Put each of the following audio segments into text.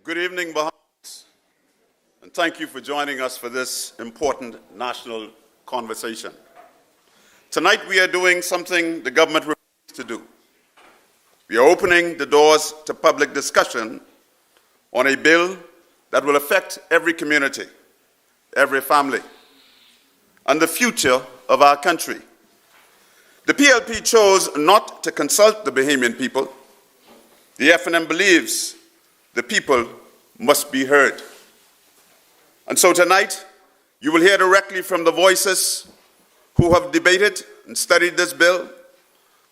Good evening, Bahamas, and thank you for joining us for this important national conversation. Tonight we are doing something the government refused to do. We are opening the doors to public discussion on a bill that will affect every community, every family, and the future of our country. The PLP chose not to consult the Bahamian people. The FNM believes the people must be heard. And so tonight, you will hear directly from the voices who have debated and studied this bill,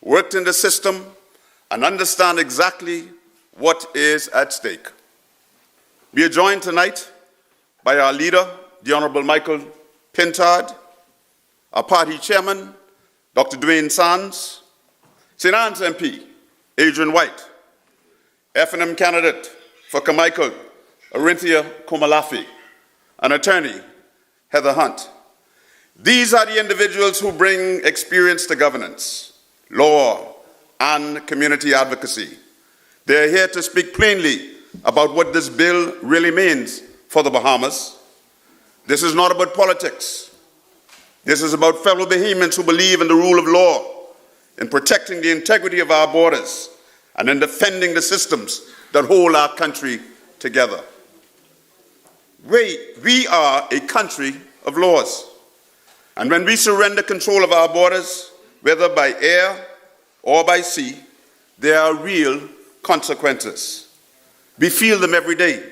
worked in the system, and understand exactly what is at stake. We are joined tonight by our leader, the Honorable Michael Pintard, our party chairman, Dr. Dwayne Sands, St. Anne's MP, Adrian White, FNM candidate for Carmichael, Orinthia Komalafi, and attorney, Heather Hunt. These are the individuals who bring experience to governance, law, and community advocacy. They are here to speak plainly about what this bill really means for the Bahamas. This is not about politics. This is about fellow Bahamians who believe in the rule of law, in protecting the integrity of our borders, and in defending the systems that hold our country together. We are a country of laws. And when we surrender control of our borders, whether by air or by sea, there are real consequences. We feel them every day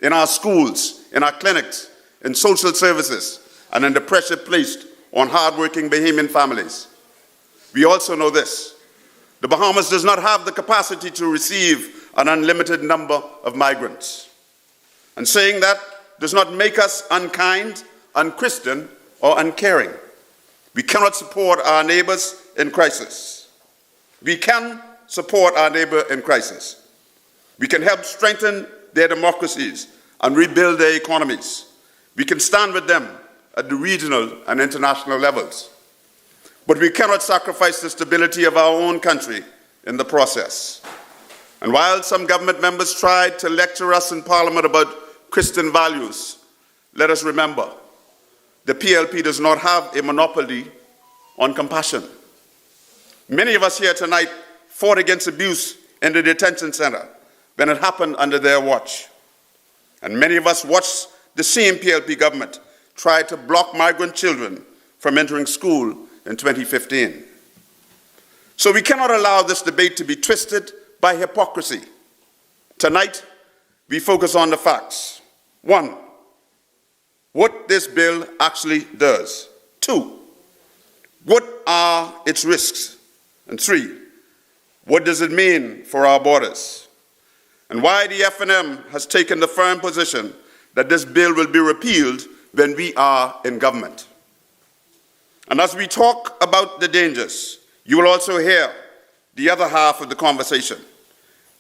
in our schools, in our clinics, in social services, and in the pressure placed on hardworking Bahamian families. We also know this: the Bahamas does not have the capacity to receive an unlimited number of migrants. And saying that does not make us unkind, unchristian, or uncaring. We cannot support our neighbors in crisis. We can support our neighbor in crisis. We can help strengthen their democracies and rebuild their economies. We can stand with them at the regional and international levels. But we cannot sacrifice the stability of our own country in the process. And while some government members tried to lecture us in Parliament about Christian values, let us remember, the PLP does not have a monopoly on compassion. Many of us here tonight fought against abuse in the detention center when it happened under their watch. And many of us watched the same PLP government try to block migrant children from entering school in 2015. So we cannot allow this debate to be twisted by hypocrisy. Tonight, we focus on the facts. 1, what this bill actually does. 2, what are its risks? And 3, what does it mean for our borders? And why the FNM has taken the firm position that this bill will be repealed when we are in government. And as we talk about the dangers, you will also hear the other half of the conversation.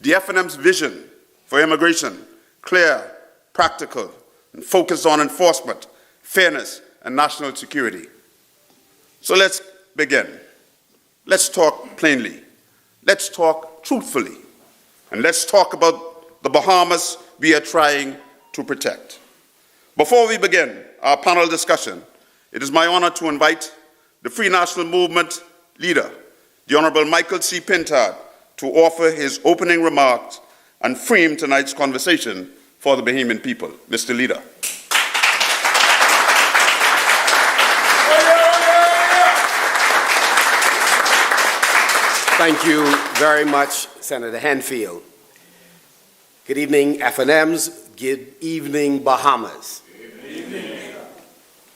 The FNM's vision for immigration: clear, practical, and focused on enforcement, fairness, and national security. So let's begin. Let's talk plainly. Let's talk truthfully. And let's talk about the Bahamas we are trying to protect. Before we begin our panel discussion, it is my honor to invite the Free National Movement leader, the Honorable Michael C. Pintard, to offer his opening remarks and frame tonight's conversation for the Bahamian people. Mr. Leader. Thank you very much, Senator Henfield. Good evening, FNMs. Good evening, Bahamas. Good evening.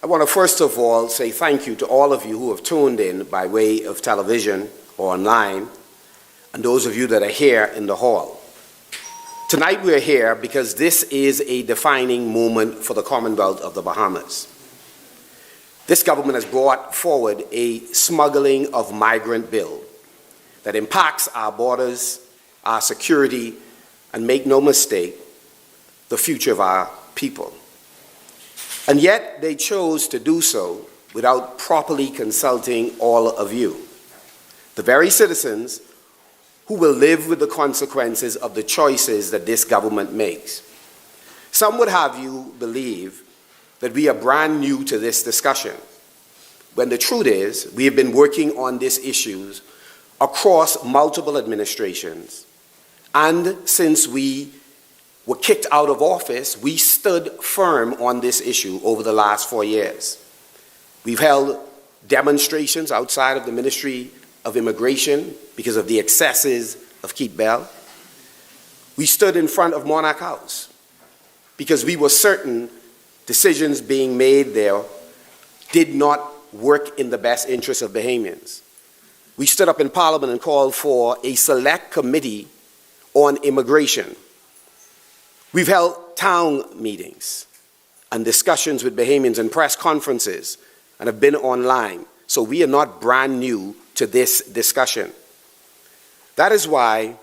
I want to first of all say thank you to all of you who have tuned in by way of television or online, and those of you that are here in the hall. Tonight we are here because this is a defining moment for the Commonwealth of the Bahamas. This government has brought forward a Smuggling of Migrant Bill that impacts our borders, our security, and make no mistake, the future of our people. And yet they chose to do so without properly consulting all of you, the very citizens who will live with the consequences of the choices that this government makes. Some would have you believe that we are brand new to this discussion, when the truth is we have been working on these issues across multiple administrations. And since we were kicked out of office, we stood firm on this issue over the last 4 years. We've held demonstrations outside of the Ministry of Immigration because of the excesses of Keith Bell. We stood in front of Monarch House because we were certain decisions being made there did not work in the best interest of Bahamians. We stood up in Parliament and called for a select committee on immigration. We've held town meetings and discussions with Bahamians and press conferences and have been online. So we are not brand new to this discussion. That is why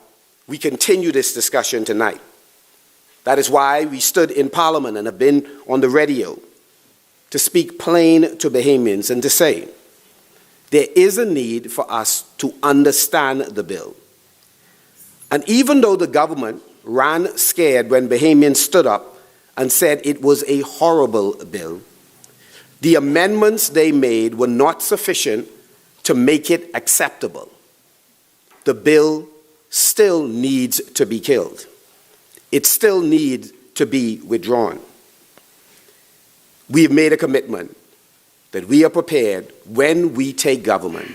we continue this discussion tonight. That is why we stood in Parliament and have been on the radio to speak plain to Bahamians and to say there is a need for us to understand the bill. And even though the government ran scared when Bahamians stood up and said it was a horrible bill, the amendments they made were not sufficient to make it acceptable. The bill still needs to be killed. It still needs to be withdrawn. We have made a commitment that we are prepared, when we take government,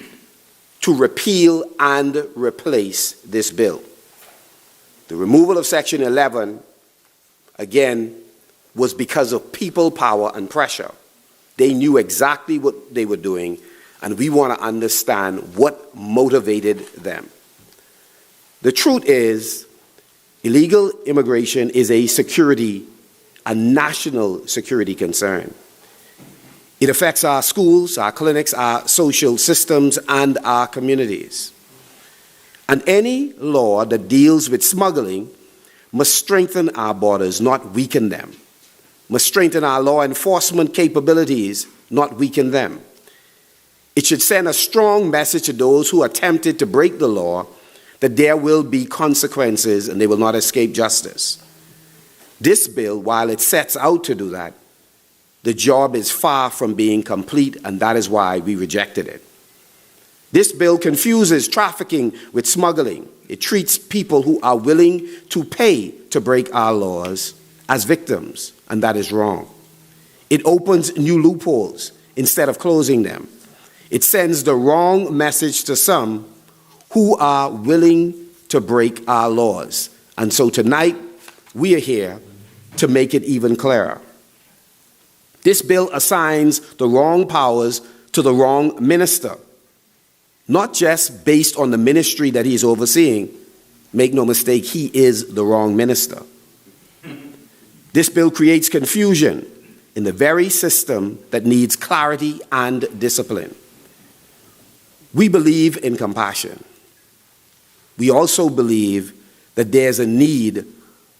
to repeal and replace this bill. The removal of Section 11, again, was because of people power and pressure. They knew exactly what they were doing, and we want to understand what motivated them. The truth is, illegal immigration is a national security concern. It affects our schools, our clinics, our social systems, and our communities. And any law that deals with smuggling must strengthen our borders, not weaken them. Must strengthen our law enforcement capabilities, not weaken them. It should send a strong message to those who are tempted to break the law that there will be consequences and they will not escape justice. This bill, while it sets out to do that, the job is far from being complete, and that is why we rejected it. This bill confuses trafficking with smuggling. It treats people who are willing to pay to break our laws as victims, and that is wrong. It opens new loopholes instead of closing them. It sends the wrong message to some who are willing to break our laws. And so tonight, we are here to make it even clearer. This bill assigns the wrong powers to the wrong minister, not just based on the ministry that he is overseeing. Make no mistake, he is the wrong minister. This bill creates confusion in the very system that needs clarity and discipline. We believe in compassion. We also believe that there's a need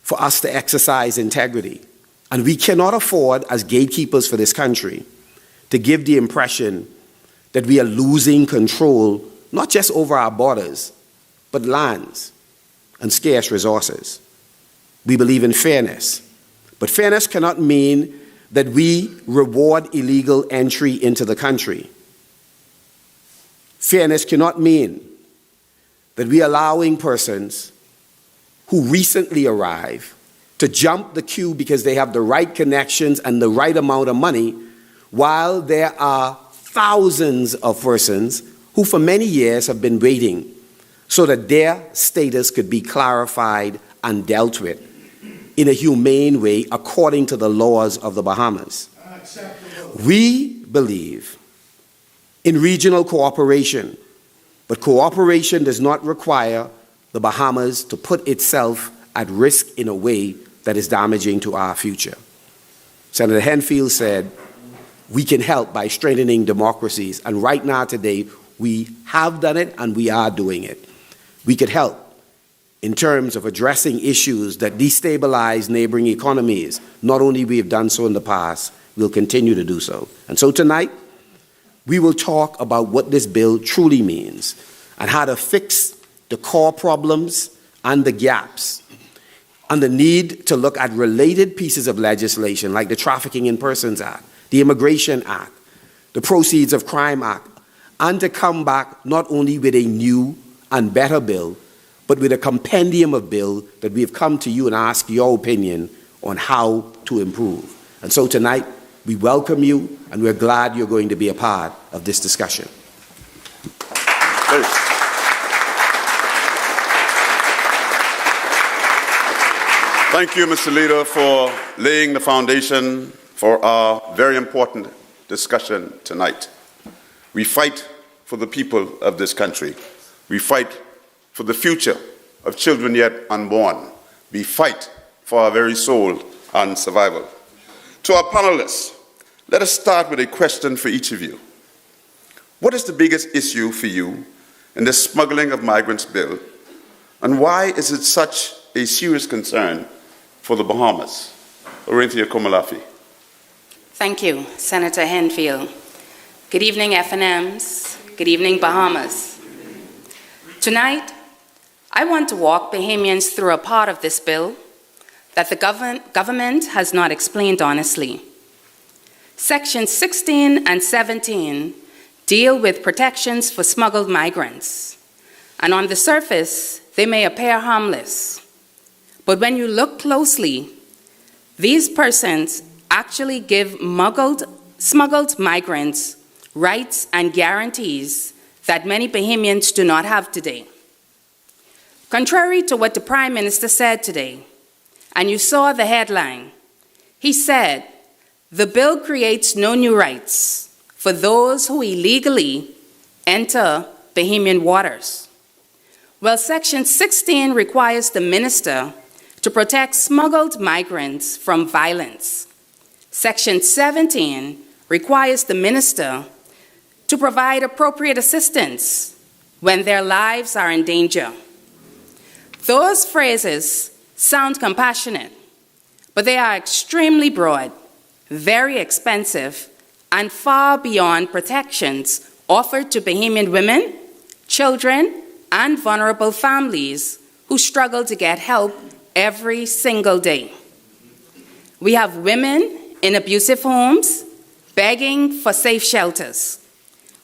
for us to exercise integrity. And we cannot afford, as gatekeepers for this country, to give the impression that we are losing control, not just over our borders, but lands and scarce resources. We believe in fairness. But fairness cannot mean that we reward illegal entry into the country. Fairness cannot mean that we are allowing persons who recently arrived to jump the queue because they have the right connections and the right amount of money, while there are thousands of persons who for many years have been waiting so that their status could be clarified and dealt with in a humane way according to the laws of the Bahamas. We believe in regional cooperation, but cooperation does not require the Bahamas to put itself at risk in a way that is damaging to our future. Senator Henfield said, we can help by strengthening democracies, and right now today, we have done it and we are doing it. We could help in terms of addressing issues that destabilize neighboring economies. Not only we have done so in the past, we'll continue to do so. And so tonight, we will talk about what this bill truly means and how to fix the core problems and the gaps and the need to look at related pieces of legislation like the Trafficking in Persons Act, the Immigration Act, the Proceeds of Crime Act, and to come back not only with a new and better bill, but with a compendium of bills that we have come to you and ask your opinion on how to improve. And so tonight, we welcome you, and we're glad you're going to be a part of this discussion. Thank you, Mr. Leader, for laying the foundation for our very important discussion tonight. We fight for the people of this country. We fight for the future of children yet unborn. We fight for our very soul and survival. To our panelists, let us start with a question for each of you. What is the biggest issue for you in the Smuggling of Migrants Bill, and why is it such a serious concern for the Bahamas? Orinthia Komalafi. Thank you, Senator Henfield. Good evening, FNMs. Good evening, Bahamas. Tonight, I want to walk Bahamians through a part of this bill that the government has not explained honestly. Sections 16 and 17 deal with protections for smuggled migrants, and on the surface, they may appear harmless. But when you look closely, these persons actually give smuggled migrants rights and guarantees that many Bahamians do not have today. Contrary to what the Prime Minister said today, and you saw the headline, he said, the bill creates no new rights for those who illegally enter Bahamian waters. Well, Section 16 requires the minister to protect smuggled migrants from violence. Section 17 requires the minister to provide appropriate assistance when their lives are in danger. Those phrases sound compassionate, but they are extremely broad, very expensive, and far beyond protections offered to Bahamian women, children, and vulnerable families who struggle to get help every single day. We have women in abusive homes begging for safe shelters.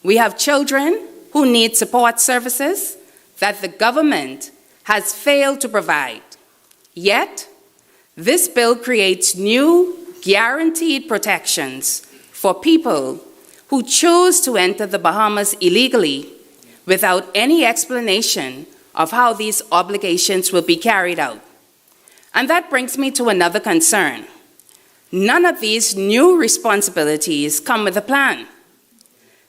We have children who need support services that the government has failed to provide. Yet, this bill creates new guaranteed protections for people who choose to enter the Bahamas illegally without any explanation of how these obligations will be carried out. And that brings me to another concern. None of these new responsibilities come with a plan.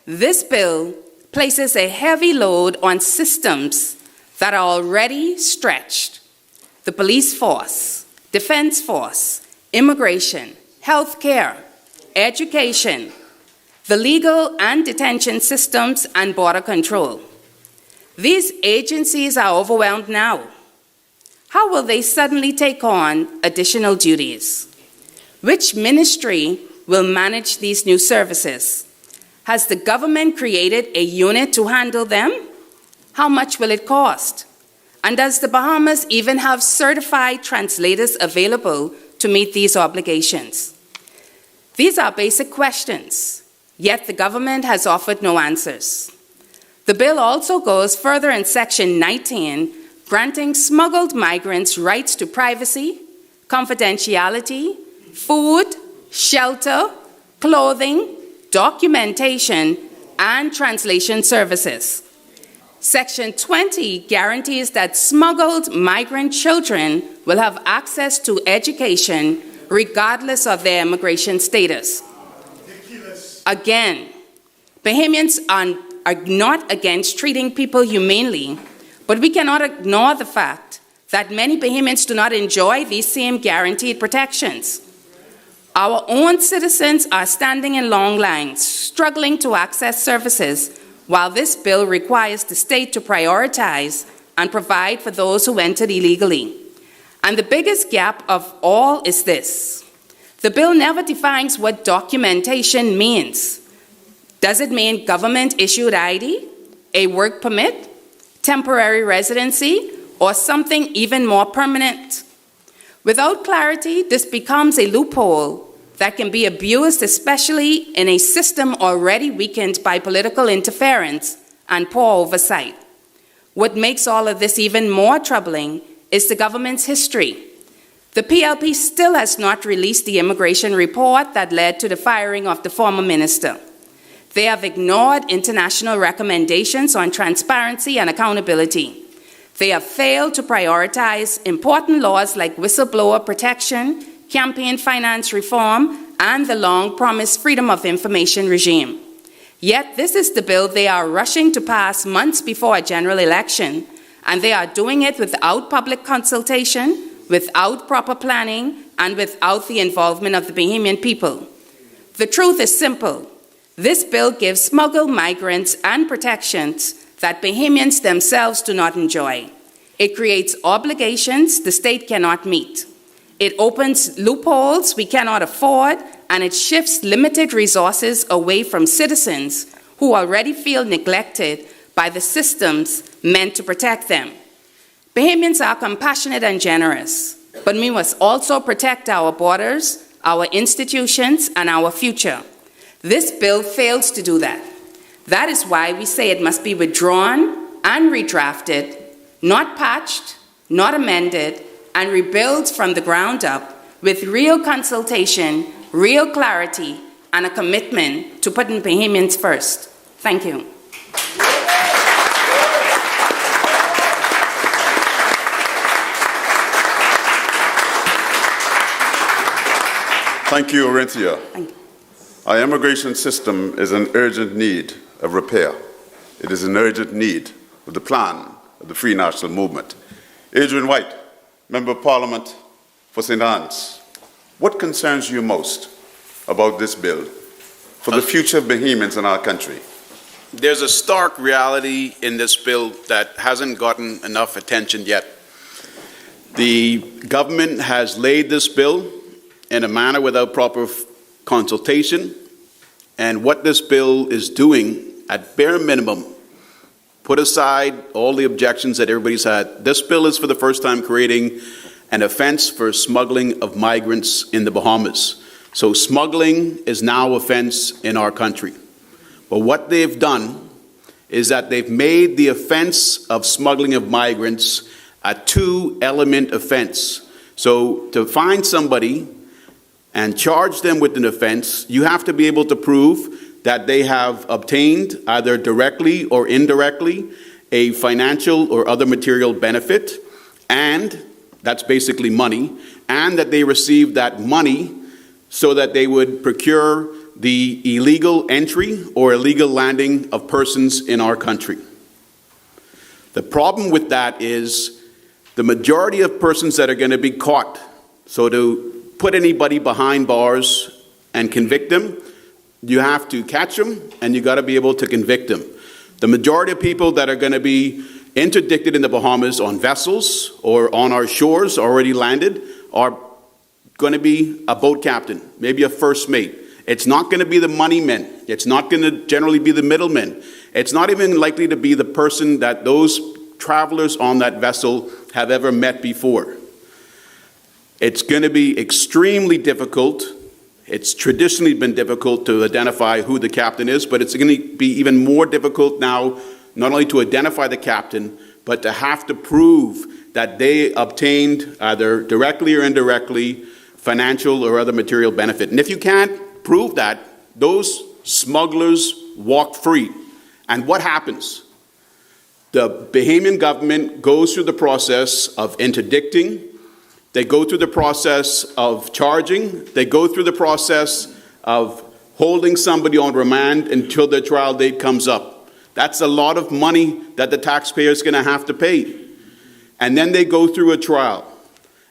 This bill places a heavy load on systems that are already stretched. The police force, defense force, immigration, healthcare, education, the legal and detention systems, and border control. These agencies are overwhelmed now. How will they suddenly take on additional duties? Which ministry will manage these new services? Has the government created a unit to handle them? How much will it cost? And does the Bahamas even have certified translators available to meet these obligations? These are basic questions, yet the government has offered no answers. The bill also goes further in Section 19, granting smuggled migrants rights to privacy, confidentiality, food, shelter, clothing, documentation, and translation services. Section 20 guarantees that smuggled migrant children will have access to education regardless of their immigration status. Ridiculous. Again, Bahamians are not against treating people humanely, but we cannot ignore the fact that many Bahamians do not enjoy these same guaranteed protections. Our own citizens are standing in long lines, struggling to access services, while this bill requires the state to prioritize and provide for those who entered illegally. And the biggest gap of all is this. The bill never defines what documentation means. Does it mean government-issued ID, a work permit, temporary residency, or something even more permanent? Without clarity, this becomes a loophole that can be abused, especially in a system already weakened by political interference and poor oversight. What makes all of this even more troubling is the government's history. The PLP still has not released the immigration report that led to the firing of the former minister. They have ignored international recommendations on transparency and accountability. They have failed to prioritize important laws like whistleblower protection, campaign finance reform, and the long-promised Freedom of Information regime. Yet this is the bill they are rushing to pass months before a general election, and they are doing it without public consultation, without proper planning, and without the involvement of the Bahamian people. The truth is simple. This bill gives smuggled migrants and protections that Bahamians themselves do not enjoy. It creates obligations the state cannot meet. It opens loopholes we cannot afford, and it shifts limited resources away from citizens who already feel neglected by the systems meant to protect them. Bahamians are compassionate and generous, but we must also protect our borders, our institutions, and our future. This bill fails to do that. That is why we say it must be withdrawn and redrafted, not patched, not amended, and rebuilt from the ground up with real consultation, real clarity, and a commitment to putting Bahamians first. Thank you. Thank you, Orinthia. Thank you. Our immigration system is in urgent need of repair. It is in urgent need of the plan of the Free National Movement. Adrian White, Member of Parliament for St. Anne's, what concerns you most about this bill for the future of Bahamians in our country? There's a stark reality in this bill that hasn't gotten enough attention yet. The government has laid this bill in a manner without proper consultation, and what this bill is doing, at bare minimum, put aside all the objections that everybody's had. This bill is for the first time creating an offense for smuggling of migrants in the Bahamas. So smuggling is now offense in our country. But what they've done is that they've made the offense of smuggling of migrants a two-element offense. So to find somebody and charge them with an offense, you have to be able to prove that they have obtained, either directly or indirectly, a financial or other material benefit, and that's basically money, and that they received that money so that they would procure the illegal entry or illegal landing of persons in our country. The problem with that is the majority of persons that are going to be caught, so to put anybody behind bars and convict them, you have to catch them and you got to be able to convict them. The majority of people that are going to be interdicted in the Bahamas on vessels or on our shores already landed are going to be a boat captain, maybe a first mate. It's not going to be the money men. It's not going to generally be the middlemen. It's not even likely to be the person that those travelers on that vessel have ever met before. It's going to be extremely difficult. It's traditionally been difficult to identify who the captain is, but it's going to be even more difficult now, not only to identify the captain, but to have to prove that they obtained, either directly or indirectly, financial or other material benefit. And if you can't prove that, those smugglers walk free. And what happens? The Bahamian government goes through the process of interdicting. They go through the process of charging. They go through the process of holding somebody on remand until their trial date comes up. That's a lot of money that the taxpayer is going to have to pay. And then they go through a trial.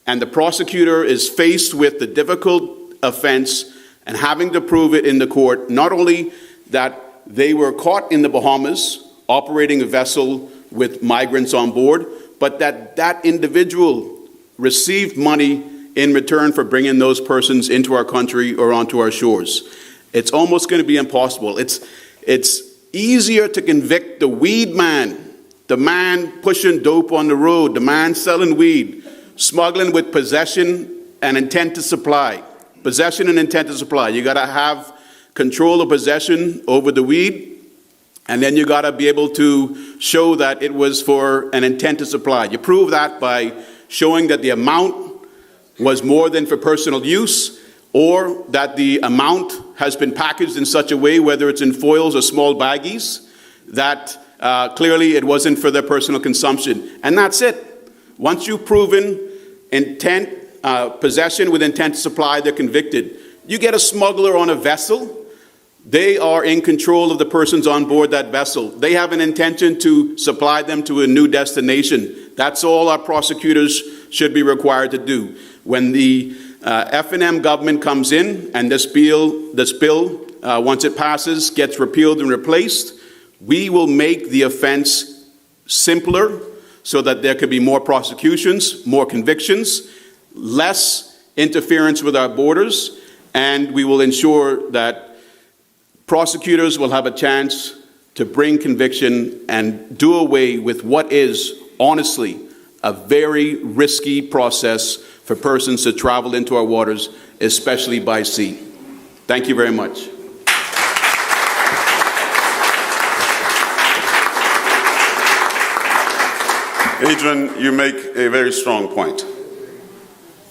And the prosecutor is faced with the difficult offense and having to prove it in the court, not only that they were caught in the Bahamas operating a vessel with migrants on board, but that that individual received money in return for bringing those persons into our country or onto our shores. It's almost going to be impossible. It's easier to convict the weed man, the man pushing dope on the road, the man selling weed, smuggling with possession and intent to supply. Possession and intent to supply. You got to have control of possession over the weed, and then you got to be able to show that it was for an intent to supply. You prove that by showing that the amount was more than for personal use, or that the amount has been packaged in such a way, whether it's in foils or small baggies, that clearly it wasn't for their personal consumption. And that's it. Once you've proven intent, possession with intent to supply, they're convicted. You get a smuggler on a vessel, they are in control of the persons on board that vessel. They have an intention to supply them to a new destination. That's all our prosecutors should be required to do. When the FNM government comes in and this bill, once it passes, gets repealed and replaced, we will make the offense simpler so that there could be more prosecutions, more convictions, less interference with our borders, and we will ensure that prosecutors will have a chance to bring conviction and do away with what is, honestly, a very risky process for persons to travel into our waters, especially by sea. Thank you very much. Adrian, you make a very strong point.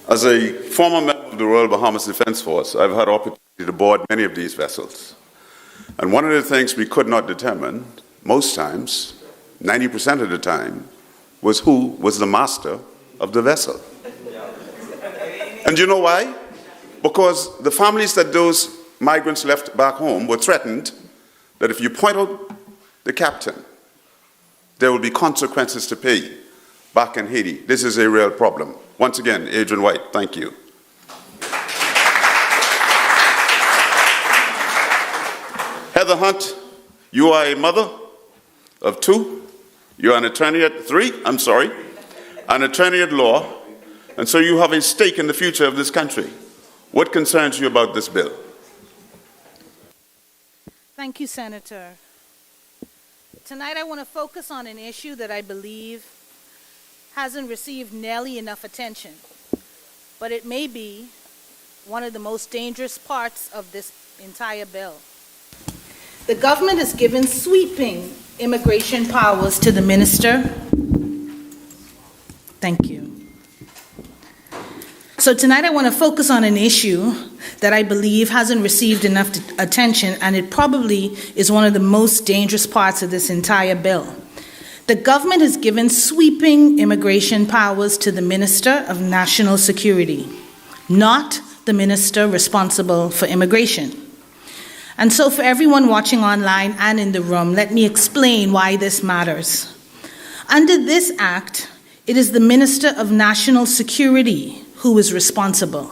As a former member of the Royal Bahamas Defense Force, I've had opportunity to board many of these vessels. And one of the things we could not determine, most times, 90% of the time, was who was the master of the vessel. And you know why? Because the families that those migrants left back home were threatened that if you point out the captain, there will be consequences to pay back in Haiti. This is a real problem. Once again, Adrian White, thank you. Heather Hunt, you are a mother of two. You are an attorney at an attorney at law, and so you have a stake in the future of this country. What concerns you about this bill? Thank you, Senator. Tonight I want to focus on an issue that I believe hasn't received nearly enough attention, but it may be one of the most dangerous parts of this entire bill. The government has given sweeping immigration powers to the minister. Thank you. So tonight I want to focus on an issue that I believe hasn't received enough attention, and it probably is one of the most dangerous parts of this entire bill. The government has given sweeping immigration powers to the Minister of National Security, not the minister responsible for immigration. And so for everyone watching online and in the room, let me explain why this matters. Under this act, it is the Minister of National Security who is responsible.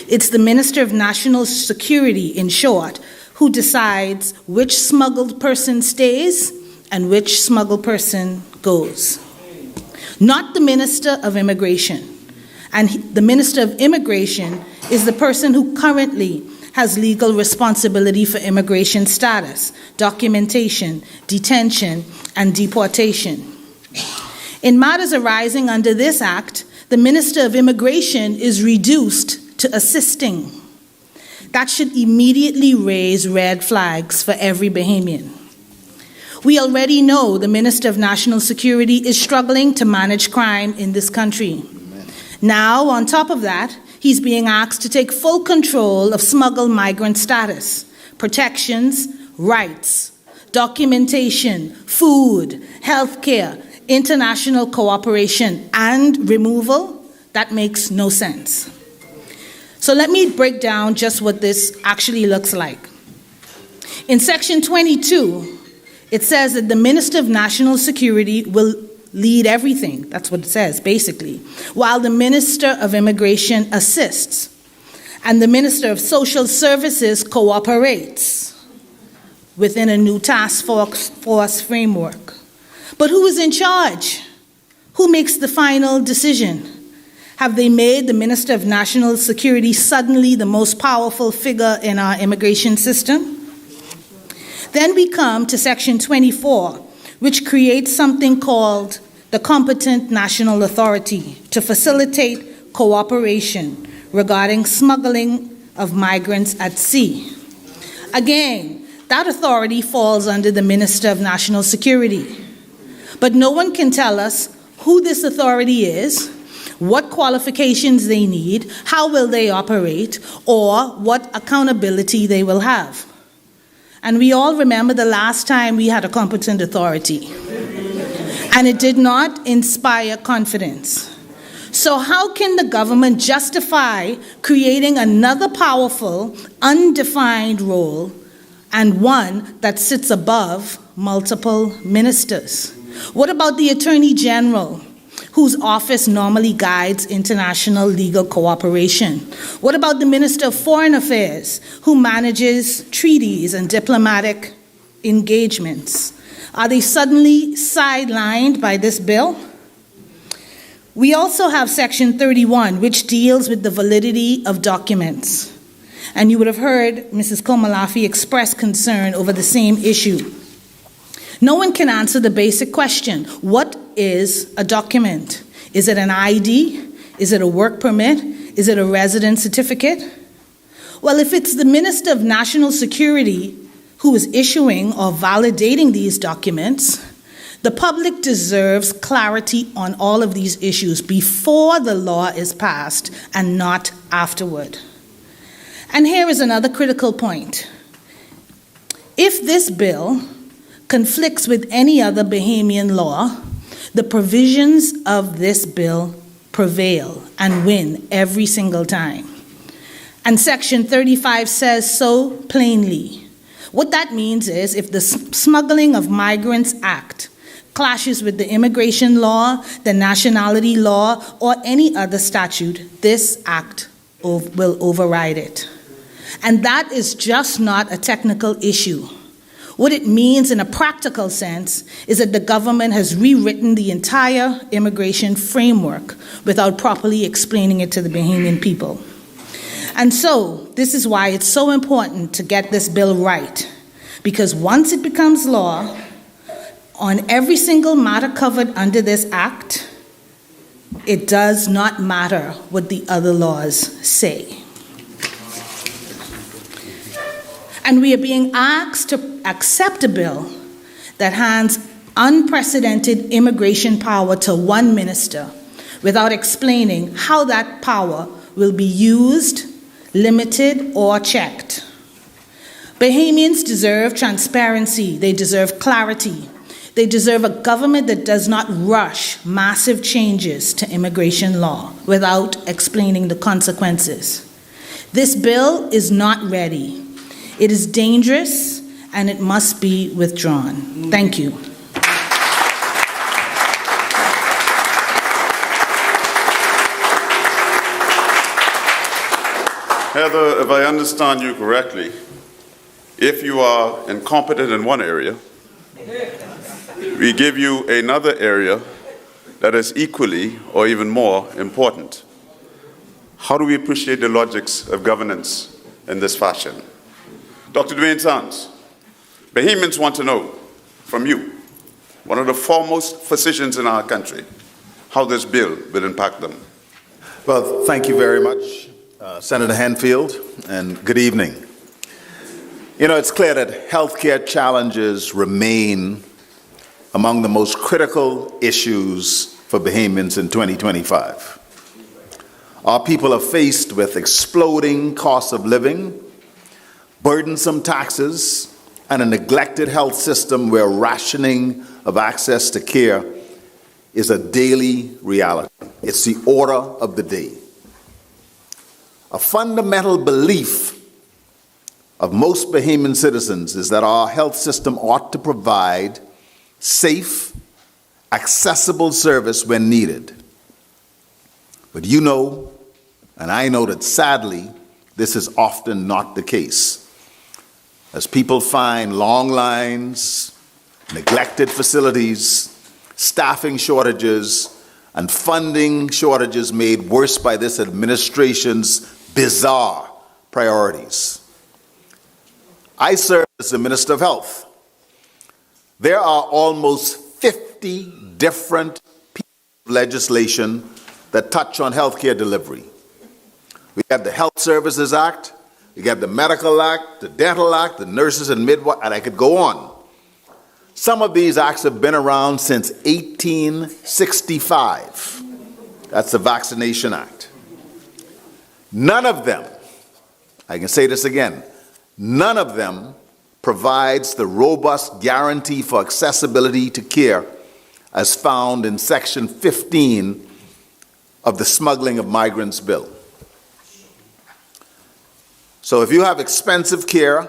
It's the Minister of National Security, in short, who decides which smuggled person stays and which smuggled person goes. Not the Minister of Immigration. And the Minister of Immigration is the person who currently has legal responsibility for immigration status, documentation, detention, and deportation. In matters arising under this act, the Minister of Immigration is reduced to assisting. That should immediately raise red flags for every Bahamian. We already know the Minister of National Security is struggling to manage crime in this country. Now, on top of that, he's being asked to take full control of smuggled migrant status, protections, rights, documentation, food, healthcare, international cooperation, and removal. That makes no sense. So let me break down just what this actually looks like. In Section 22, it says that the Minister of National Security will lead everything. That's what it says, basically. While the Minister of Immigration assists, and the Minister of Social Services cooperates within a new task force framework. But who is in charge? Who makes the final decision? Have they made the Minister of National Security suddenly the most powerful figure in our immigration system? Then we come to Section 24, which creates something called the competent national authority to facilitate cooperation regarding smuggling of migrants at sea. Again, that authority falls under the Minister of National Security. But no one can tell us who this authority is, what qualifications they need, how will they operate, or what accountability they will have. And we all remember the last time we had a competent authority. And it did not inspire confidence. So how can the government justify creating another powerful, undefined role and one that sits above multiple ministers? What about the Attorney General, whose office normally guides international legal cooperation? What about the Minister of Foreign Affairs, who manages treaties and diplomatic engagements? Are they suddenly sidelined by this bill? We also have Section 31, which deals with the validity of documents. And you would have heard Mrs. Komalafi express concern over the same issue. No one can answer the basic question: what is a document? Is it an ID? Is it a work permit? Is it a residence certificate? Well, if it's the Minister of National Security who is issuing or validating these documents, the public deserves clarity on all of these issues before the law is passed and not afterward. And here is another critical point. If this bill conflicts with any other Bahamian law, the provisions of this bill prevail and win every single time. And Section 35 says so plainly. What that means is if the Smuggling of Migrants Act clashes with the immigration law, the nationality law, or any other statute, this act will override it. And that is just not a technical issue. What it means in a practical sense is that the government has rewritten the entire immigration framework without properly explaining it to the Bahamian people. And so, this is why it's so important to get this bill right. Because once it becomes law, on every single matter covered under this act, it does not matter what the other laws say. And we are being asked to accept a bill that hands unprecedented immigration power to one minister without explaining how that power will be used, limited, or checked. Bahamians deserve transparency. They deserve clarity. They deserve a government that does not rush massive changes to immigration law without explaining the consequences. This bill is not ready. It is dangerous, and it must be withdrawn. Thank you. Heather, if I understand you correctly, if you are incompetent in one area, we give you another area that is equally or even more important. How do we appreciate the logics of governance in this fashion? Dr. Dwayne Sands, Bahamians want to know from you, one of the foremost physicians in our country, how this bill will impact them. Well, thank you very much, Senator Hanfield, and good evening. You know, it's clear that healthcare challenges remain among the most critical issues for Bahamians in 2025. Our people are faced with exploding costs of living, burdensome taxes, and a neglected health system where rationing of access to care is a daily reality. It's the order of the day. A fundamental belief of most Bahamian citizens is that our health system ought to provide safe, accessible service when needed. But you know, and I know that sadly, this is often not the case. As people find long lines, neglected facilities, staffing shortages, and funding shortages made worse by this administration's bizarre priorities. I serve as the Minister of Health. There are almost 50 different legislation that touch on healthcare delivery. We have the Health Services Act, we have the Medical Act, the Dental Act, the Nurses and Midwives, and I could go on. Some of these acts have been around since 1865. That's the Vaccination Act. None of them, I can say this again, none of them provides the robust guarantee for accessibility to care as found in Section 15 of the Smuggling of Migrants Bill. So if you have expensive care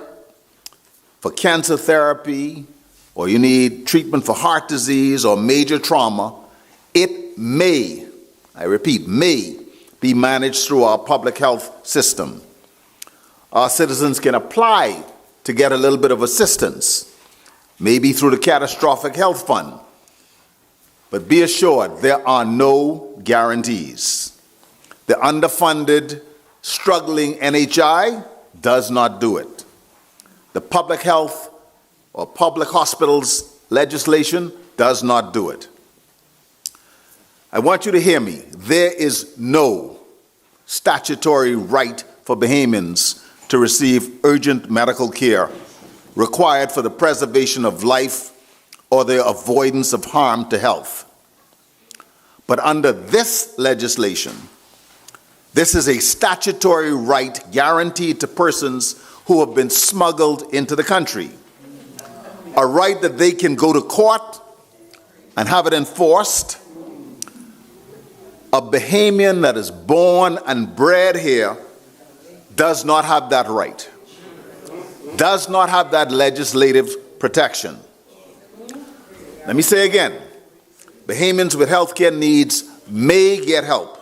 for cancer therapy, or you need treatment for heart disease or major trauma, it may, I repeat, may be managed through our public health system. Our citizens can apply to get a little bit of assistance, maybe through the Catastrophic Health Fund. But be assured, there are no guarantees. The underfunded, struggling NHI does not do it. The public health or public hospitals legislation does not do it. I want you to hear me. There is no statutory right for Bahamians to receive urgent medical care required for the preservation of life or the avoidance of harm to health. But under this legislation, this is a statutory right guaranteed to persons who have been smuggled into the country. A right that they can go to court and have it enforced. A Bahamian that is born and bred here does not have that right, does not have that legislative protection. Let me say again, Bahamians with healthcare needs may get help,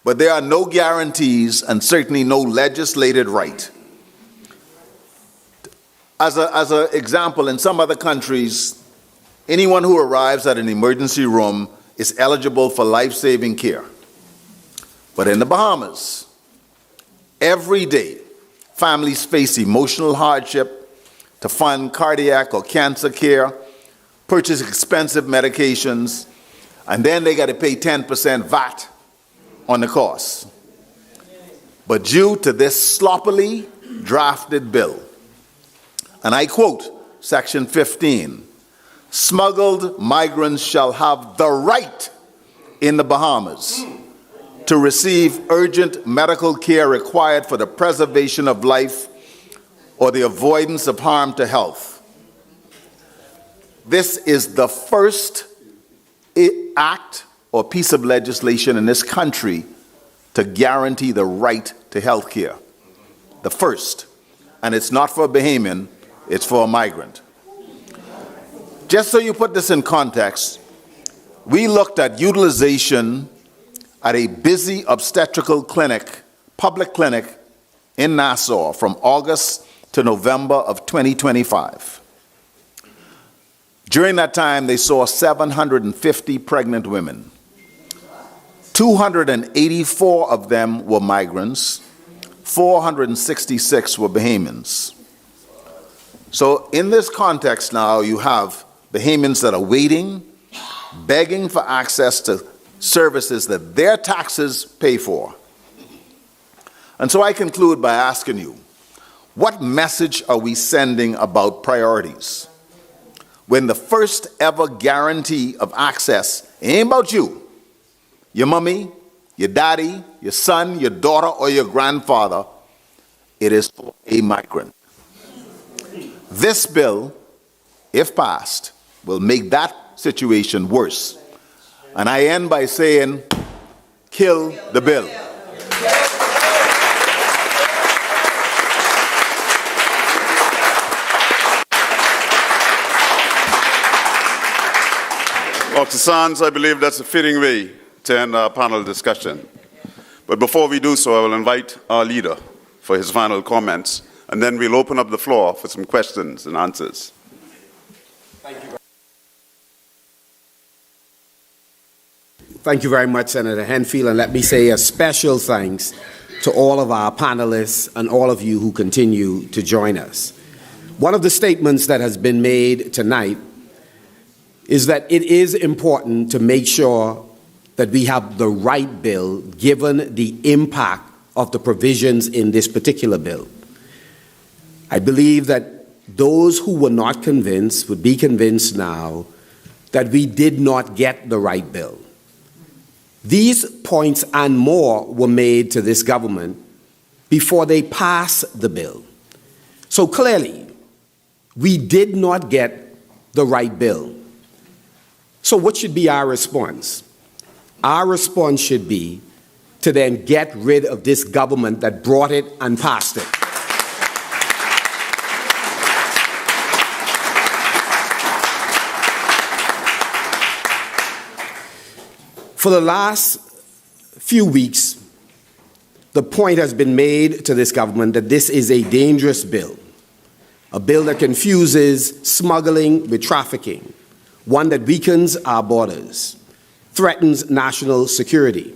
but there are no guarantees and certainly no legislated right. As an example, in some other countries, anyone who arrives at an emergency room is eligible for life-saving care. But in the Bahamas, every day, families face emotional hardship to fund cardiac or cancer care, purchase expensive medications, and then they got to pay 10% VAT on the cost. But due to this sloppily drafted bill, and I quote Section 15, smuggled migrants shall have the right in the Bahamas to receive urgent medical care required for the preservation of life or the avoidance of harm to health. This is the first act or piece of legislation in this country to guarantee the right to health care. The first. And it's not for a Bahamian, it's for a migrant. Just so you put this in context, we looked at utilization at a busy obstetrical clinic, public clinic in Nassau from August to November of 2025. During that time, they saw 750 pregnant women. 284 of them were migrants, 466 were Bahamians. So in this context now, you have Bahamians that are waiting, begging for access to services that their taxes pay for. And so I conclude by asking you, what message are we sending about priorities when the first ever guarantee of access ain't about you, your mommy, your daddy, your son, your daughter, or your grandfather? It is for a migrant. This bill, if passed, will make that situation worse. And I end by saying, kill the bill. Dr. Sands, I believe that's a fitting way to end our panel discussion. But before we do so, I will invite our leader for his final comments, and then we'll open up the floor for some questions and answers. Thank you very much, Senator Henfield, and let me say a special thanks to all of our panelists and all of you who continue to join us. One of the statements that has been made tonight is that it is important to make sure that we have the right bill given the impact of the provisions in this particular bill. I believe that those who were not convinced would be convinced now that we did not get the right bill. These points and more were made to this government before they passed the bill. So clearly, we did not get the right bill. So what should be our response? Our response should be to then get rid of this government that brought it and passed it. For the last few weeks, the point has been made to this government that this is a dangerous bill, a bill that confuses smuggling with trafficking, one that weakens our borders, threatens national security.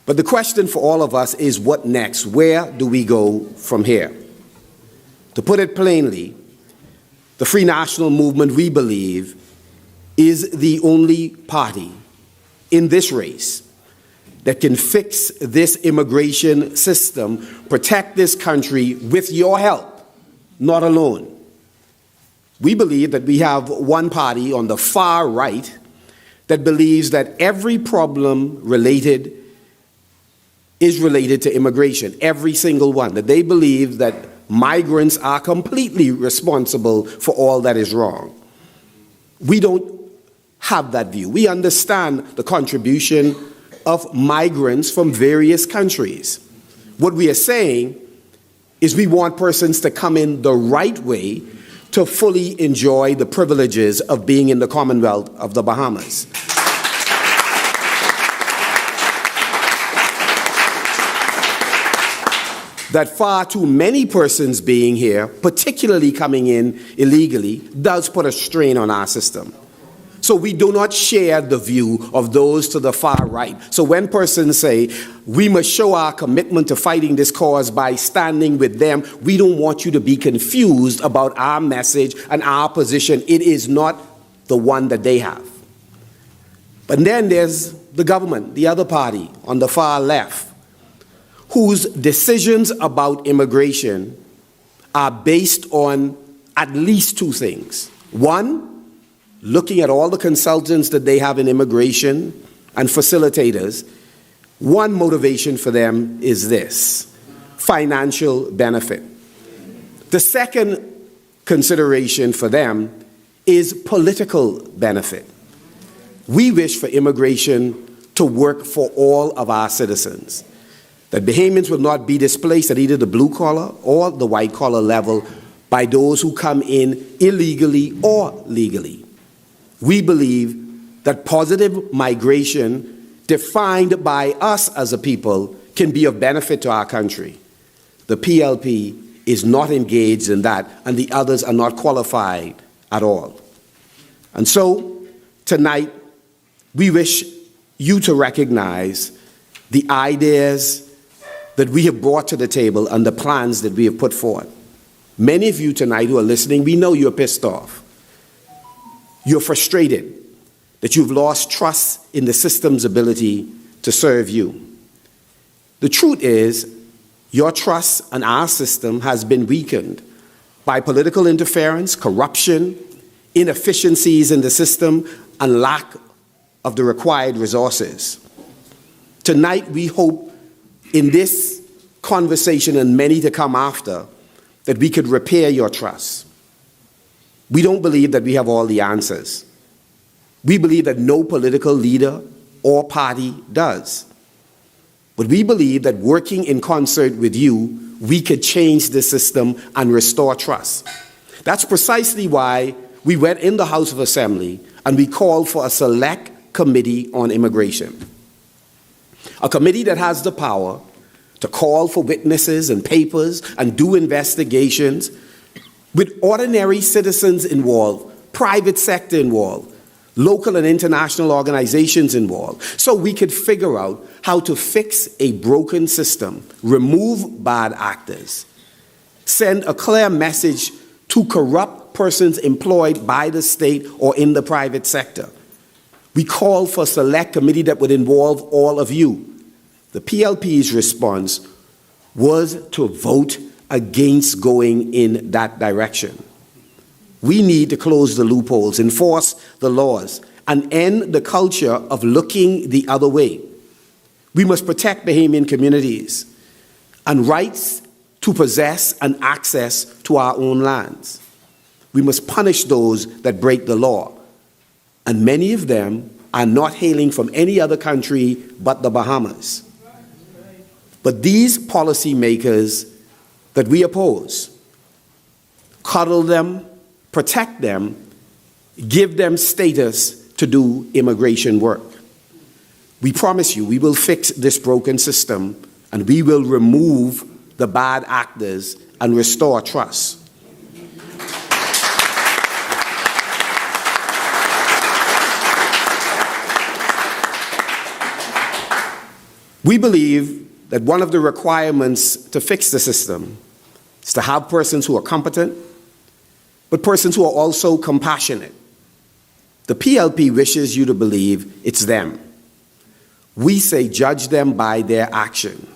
But the question for all of us is what next? Where do we go from here? To put it plainly, the Free National Movement, we believe, is the only party in this race that can fix this immigration system, protect this country with your help, not alone. We believe that we have one party on the far right that believes that every problem is related to immigration, every single one, that they believe that migrants are completely responsible for all that is wrong. We don't have that view. We understand the contribution of migrants from various countries. What we are saying is we want persons to come in the right way to fully enjoy the privileges of being in the Commonwealth of the Bahamas. That far too many persons being here, particularly coming in illegally, does put a strain on our system. So we do not share the view of those to the far right. So when persons say, we must show our commitment to fighting this cause by standing with them, we don't want you to be confused about our message and our position. It is not the one that they have. But then there's the government, the other party on the far left, whose decisions about immigration are based on at least two things. One, looking at all the consultants that they have in immigration and facilitators, one motivation for them is this: financial benefit. The second consideration for them is political benefit. We wish for immigration to work for all of our citizens, that Bahamians will not be displaced at either the blue-collar or the white-collar level by those who come in illegally or legally. We believe that positive migration, defined by us as a people, can be of benefit to our country. The PLP is not engaged in that, and the others are not qualified at all. And so, tonight, we wish you to recognize the ideas that we have brought to the table and the plans that we have put forward. Many of you tonight who are listening, we know you're pissed off. You're frustrated that you've lost trust in the system's ability to serve you. The truth is, your trust in our system has been weakened by political interference, corruption, inefficiencies in the system, and lack of the required resources. Tonight, we hope in this conversation and many to come after that we could repair your trust. We don't believe that we have all the answers. We believe that no political leader or party does. But we believe that working in concert with you, we could change the system and restore trust. That's precisely why we went in the House of Assembly and we called for a select committee on immigration. A committee that has the power to call for witnesses and papers and do investigations with ordinary citizens involved, private sector involved, local and international organizations involved, so we could figure out how to fix a broken system, remove bad actors, send a clear message to corrupt persons employed by the state or in the private sector. We called for a select committee that would involve all of you. The PLP's response was to vote against going in that direction. We need to close the loopholes, enforce the laws, and end the culture of looking the other way. We must protect Bahamian communities and rights to possess and access to our own lands. We must punish those that break the law, and many of them are not hailing from any other country but the Bahamas. But these policymakers that we oppose, coddle them, protect them, give them status to do immigration work. We promise you we will fix this broken system and we will remove the bad actors and restore trust. We believe that one of the requirements to fix the system is to have persons who are competent, but persons who are also compassionate. The PLP wishes you to believe it's them. We say judge them by their action.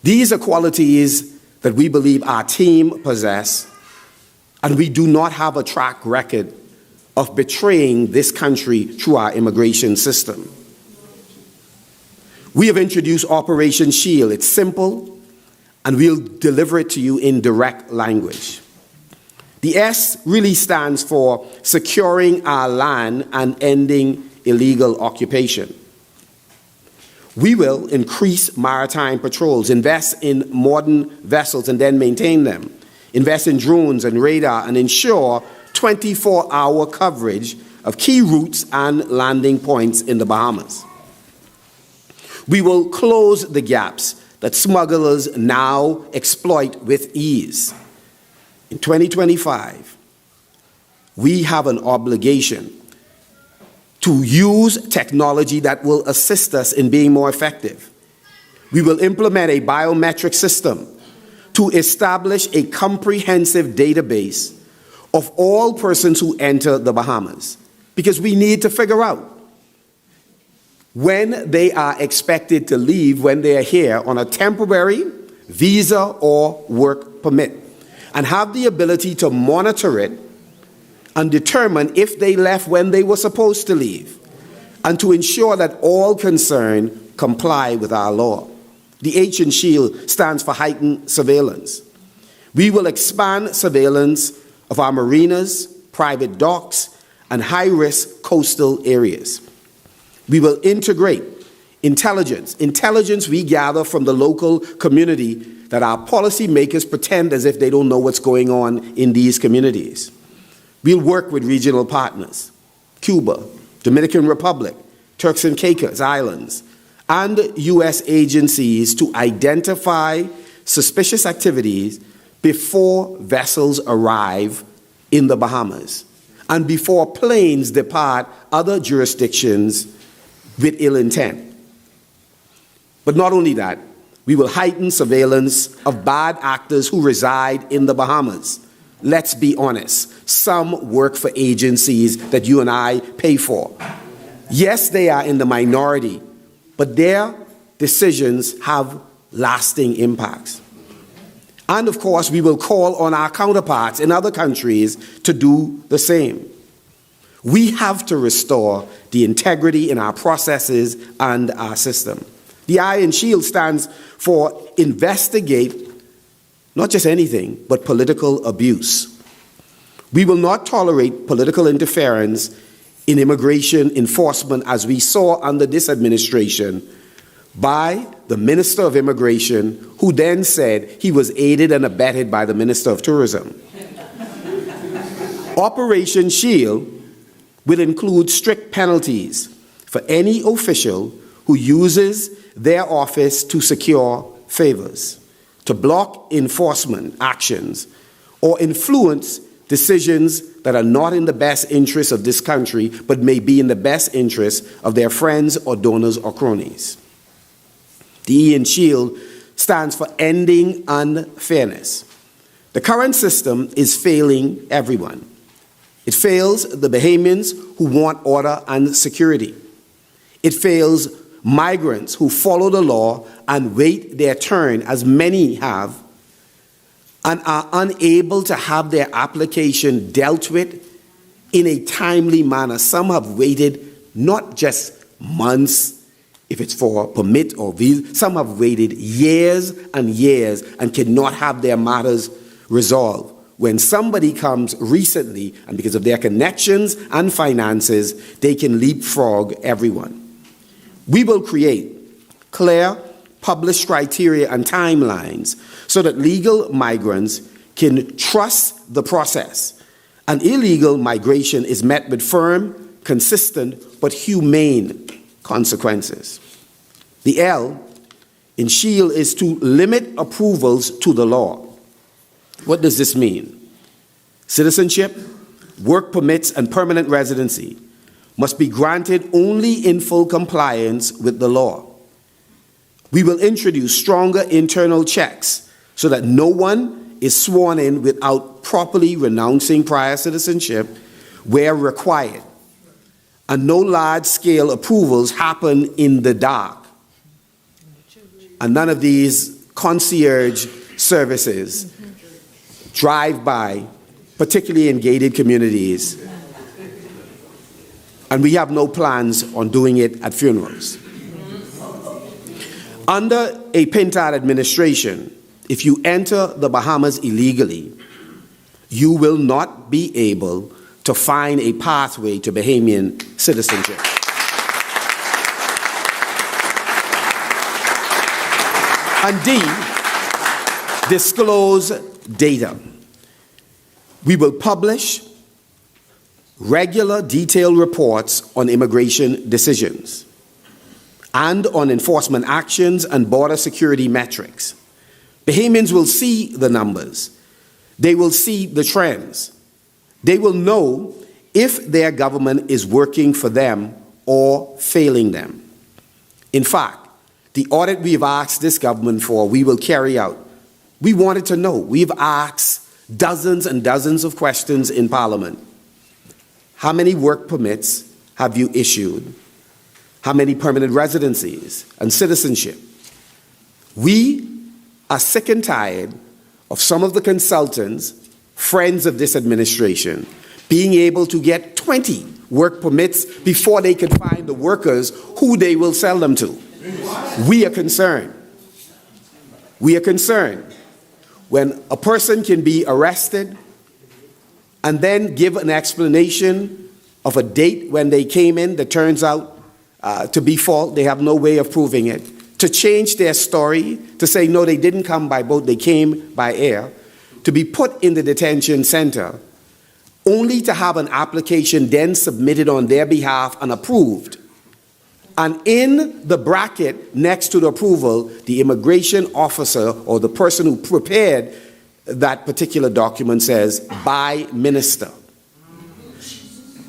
These are qualities that we believe our team possess, and we do not have a track record of betraying this country through our immigration system. We have introduced Operation Shield. It's simple, and we'll deliver it to you in direct language. The S really stands for securing our land and ending illegal occupation. We will increase maritime patrols, invest in modern vessels and then maintain them, invest in drones and radar, and ensure 24-hour coverage of key routes and landing points in the Bahamas. We will close the gaps that smugglers now exploit with ease. In 2025, we have an obligation to use technology that will assist us in being more effective. We will implement a biometric system to establish a comprehensive database of all persons who enter the Bahamas, because we need to figure out when they are expected to leave when they are here on a temporary visa or work permit, and have the ability to monitor it and determine if they left when they were supposed to leave, and to ensure that all concerned comply with our law. The H in SHIELD stands for heightened surveillance. We will expand surveillance of our marinas, private docks, and high-risk coastal areas. We will integrate intelligence we gather from the local community that our policymakers pretend as if they don't know what's going on in these communities. We'll work with regional partners, Cuba, Dominican Republic, Turks and Caicos Islands, and U.S. agencies to identify suspicious activities before vessels arrive in the Bahamas and before planes depart other jurisdictions with ill intent. But not only that, we will heighten surveillance of bad actors who reside in the Bahamas. Let's be honest, some work for agencies that you and I pay for. Yes, they are in the minority, but their decisions have lasting impacts. And of course, we will call on our counterparts in other countries to do the same. We have to restore the integrity in our processes and our system. The I in SHIELD stands for investigate not just anything, but political abuse. We will not tolerate political interference in immigration enforcement, as we saw under this administration, by the Minister of Immigration, who then said he was aided and abetted by the Minister of Tourism. Operation SHIELD will include strict penalties for any official who uses their office to secure favors, to block enforcement actions, or influence decisions that are not in the best interest of this country, but may be in the best interest of their friends or donors or cronies. The E in SHIELD stands for ending unfairness. The current system is failing everyone. It fails the Bahamians who want order and security. It fails migrants who follow the law and wait their turn, as many have, and are unable to have their application dealt with in a timely manner. Some have waited not just months, if it's for a permit or visa. Some have waited years and years and cannot have their matters resolved. When somebody comes recently, and because of their connections and finances, they can leapfrog everyone. We will create clear, published criteria and timelines so that legal migrants can trust the process, and illegal migration is met with firm, consistent, but humane consequences. The L in SHIELD is to limit approvals to the law. What does this mean? Citizenship, work permits, and permanent residency must be granted only in full compliance with the law. We will introduce stronger internal checks so that no one is sworn in without properly renouncing prior citizenship where required, and no large-scale approvals happen in the dark. And none of these concierge services drive by, particularly in gated communities, and we have no plans on doing it at funerals. Under a Pintard administration, if you enter the Bahamas illegally, you will not be able to find a pathway to Bahamian citizenship. And D, disclose data. We will publish regular detailed reports on immigration decisions and on enforcement actions and border security metrics. Bahamians will see the numbers. They will see the trends. They will know if their government is working for them or failing them. In fact, the audit we've asked this government for, we will carry out. We wanted to know. We've asked dozens and dozens of questions in Parliament. How many work permits have you issued? How many permanent residencies and citizenship? We are sick and tired of some of the consultants, friends of this administration, being able to get 20 work permits before they can find the workers who they will sell them to. We are concerned. We are concerned when a person can be arrested and then give an explanation of a date when they came in that turns out to be false. They have no way of proving it. To change their story, to say, no, they didn't come by boat, they came by air, to be put in the detention center, only to have an application then submitted on their behalf and approved. And in the bracket next to the approval, the immigration officer or the person who prepared that particular document says, by minister.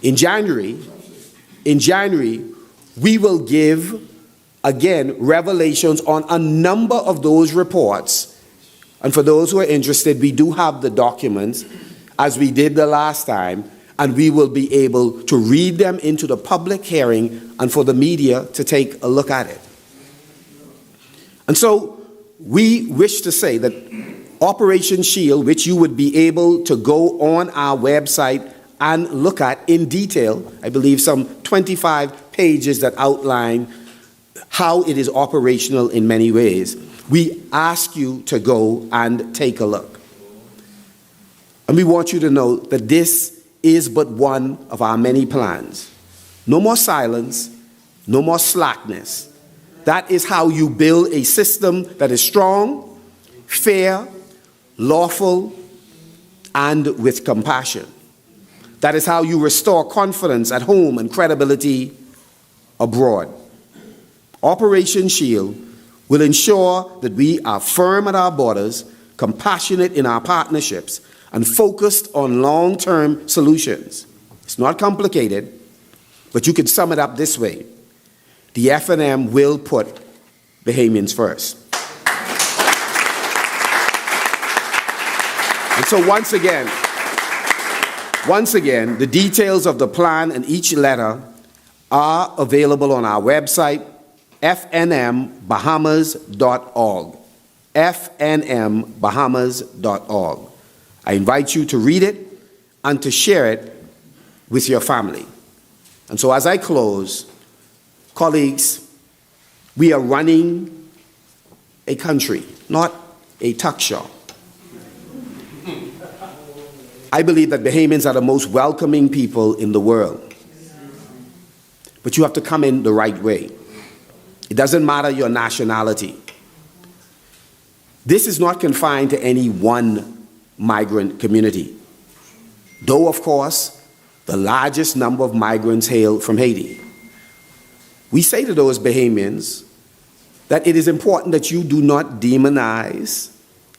In January, we will give, again, revelations on a number of those reports. And for those who are interested, we do have the documents, as we did the last time, and we will be able to read them into the public hearing and for the media to take a look at it. And so we wish to say that Operation SHIELD, which you would be able to go on our website and look at in detail, I believe some 25 pages that outline how it is operational in many ways. We ask you to go and take a look. And we want you to know that this is but one of our many plans. No more silence, no more slackness. That is how you build a system that is strong, fair, lawful, and with compassion. That is how you restore confidence at home and credibility abroad. Operation SHIELD will ensure that we are firm at our borders, compassionate in our partnerships, and focused on long-term solutions. It's not complicated, but you can sum it up this way. The FNM will put Bahamians first. And so once again, Once again, the details of the plan and each letter are available on our website, fnmbahamas.org. fnmbahamas.org. I invite you to read it and to share it with your family. And so as I close, colleagues, we are running a country, not a tuck shop. I believe that Bahamians are the most welcoming people in the world. But you have to come in the right way. It doesn't matter your nationality. This is not confined to any one migrant community. Though, of course, the largest number of migrants hail from Haiti. We say to those Bahamians that it is important that you do not demonize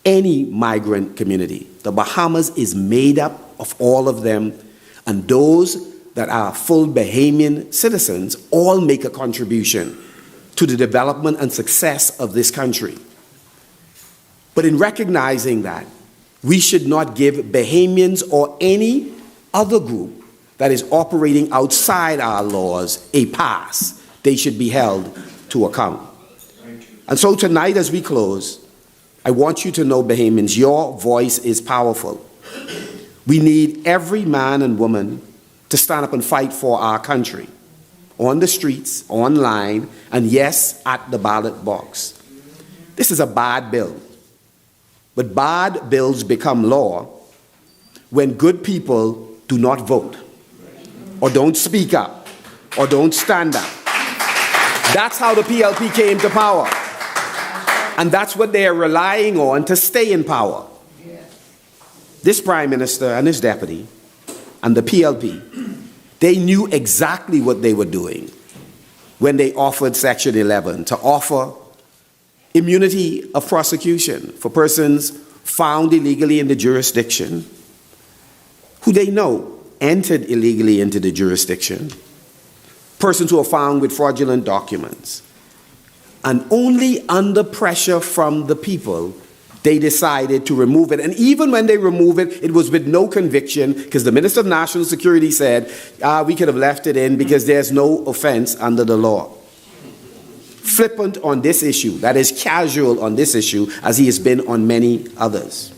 any migrant community. The Bahamas is made up of all of them, and those that are full Bahamian citizens all make a contribution to the development and success of this country. But in recognizing that, we should not give Bahamians or any other group that is operating outside our laws a pass. They should be held to account. And so tonight as we close, I want you to know, Bahamians, your voice is powerful. We need every man and woman to stand up and fight for our country, on the streets, online, and yes, at the ballot box. This is a bad bill. But bad bills become law when good people do not vote, or don't speak up, or don't stand up. That's how the PLP came to power. And that's what they are relying on to stay in power. This Prime Minister and his deputy and the PLP, they knew exactly what they were doing when they offered Section 11 to offer immunity of prosecution for persons found illegally in the jurisdiction, who they know entered illegally into the jurisdiction, persons who are found with fraudulent documents. And only under pressure from the people, they decided to remove it. And even when they remove it, it was with no conviction, because the Minister of National Security said, we could have left it in because there's no offense under the law. Flippant on this issue, that is casual on this issue, as he has been on many others.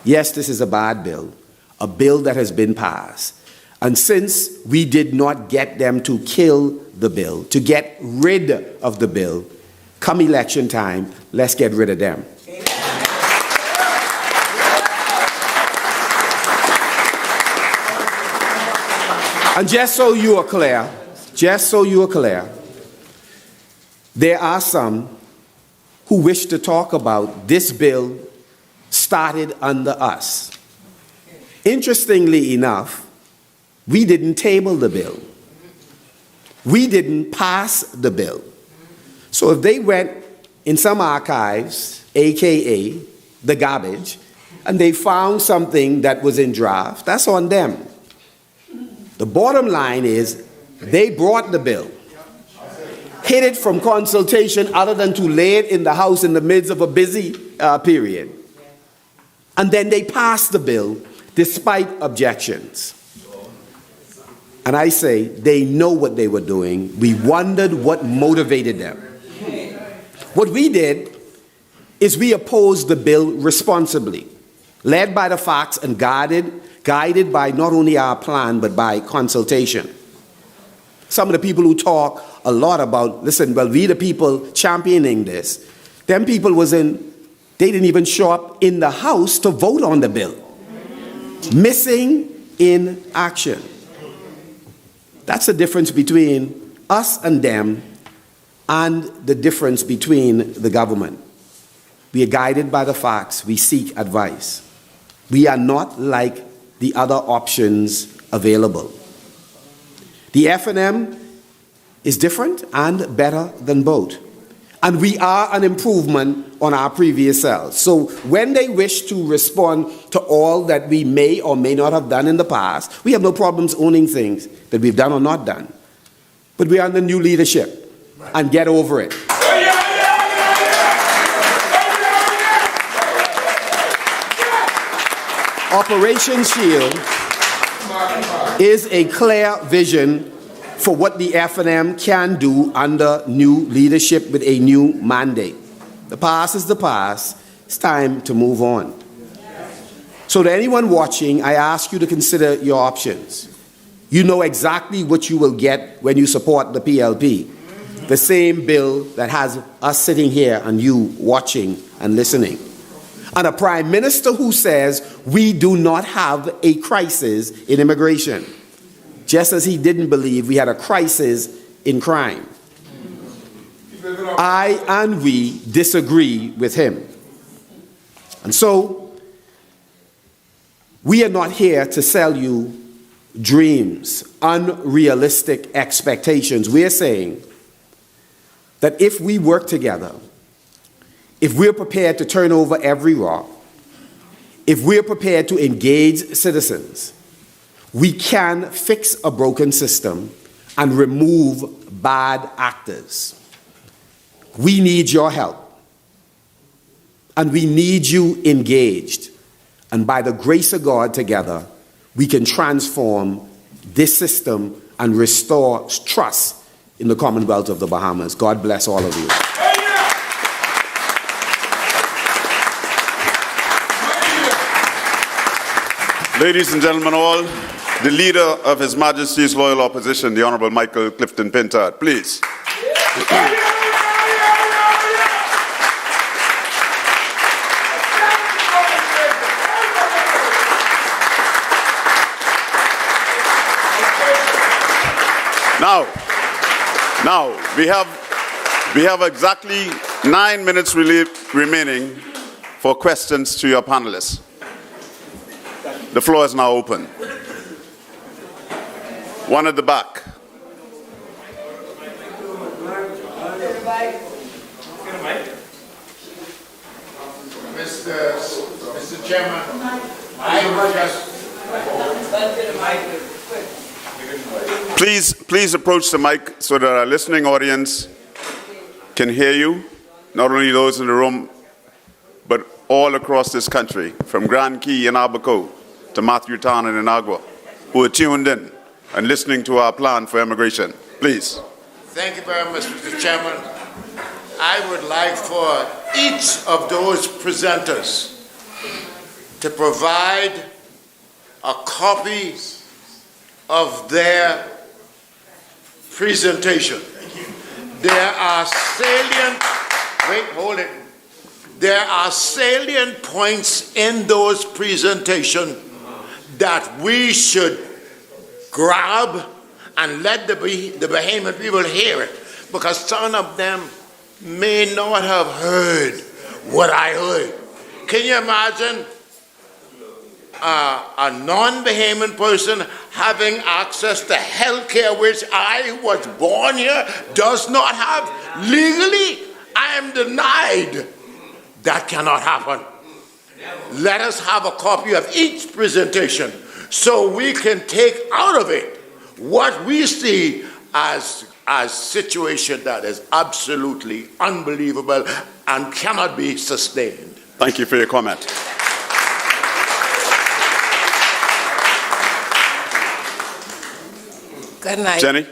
Yes, this is a bad bill, a bill that has been passed. And since we did not get them to kill the bill, to get rid of the bill, come election time, let's get rid of them. And just so you are clear, there are some who wish to talk about this bill started under us. Interestingly enough, we didn't table the bill. We didn't pass the bill. So if they went in some archives, AKA the garbage, and they found something that was in draft, that's on them. The bottom line is they brought the bill, hid it from consultation other than to lay it in the House in the midst of a busy period. And then they passed the bill despite objections. And I say, they know what they were doing. We wondered what motivated them. What we did is we opposed the bill responsibly, led by the facts and guided by not only our plan, but by consultation. Some of the people who talk a lot about, listen, well, we the people championing this, them people they didn't even show up in the House to vote on the bill. Missing in action. That's the difference between us and them, and the difference between the government. We are guided by the facts. We seek advice. We are not like the other options available. The FNM is different and better than both. And we are an improvement on our previous selves. So when they wish to respond to all that we may or may not have done in the past, we have no problems owning things that we've done or not done. But we are under new leadership, and get over it. Operation Shield is a clear vision for what the FNM can do under new leadership with a new mandate. The past is the past. It's time to move on. So to anyone watching, I ask you to consider your options. You know exactly what you will get when you support the PLP. The same bill that has us sitting here and you watching and listening. And a prime minister who says we do not have a crisis in immigration, just as he didn't believe we had a crisis in crime. I and we disagree with him. And so, we are not here to sell you dreams, unrealistic expectations. We are saying that if we work together, if we're prepared to turn over every rock, if we're prepared to engage citizens, we can fix a broken system and remove bad actors. We need your help. And we need you engaged. And by the grace of God together, we can transform this system and restore trust in the Commonwealth of the Bahamas. God bless all of you. Ladies and gentlemen all, the leader of His Majesty's Loyal Opposition, the Honourable Michael Clifton Pintard, please. Now, we have exactly 9 minutes remaining for questions to your panelists. The floor is now open. One at the back. Mr. Chairman, I would just... Please approach the mic so that our listening audience can hear you, not only those in the room, but all across this country, from Grand Key in Abaco to Matthew Town in Inagua, who are tuned in and listening to our plan for immigration. Please. Thank you very much, Mr. Chairman. I would like for each of those presenters to provide a copy of their presentation. There are salient, There are salient points in those presentations that we should grab and let the Bahamian people hear it, because some of them may not have heard what I heard. Can you imagine a non-Bahamian person having access to health care, which I was born here, does not have legally? I am denied. That cannot happen. Let us have a copy of each presentation so we can take out of it what we see as a situation that is absolutely unbelievable and cannot be sustained. Thank you for your comment. Good night. Jenny?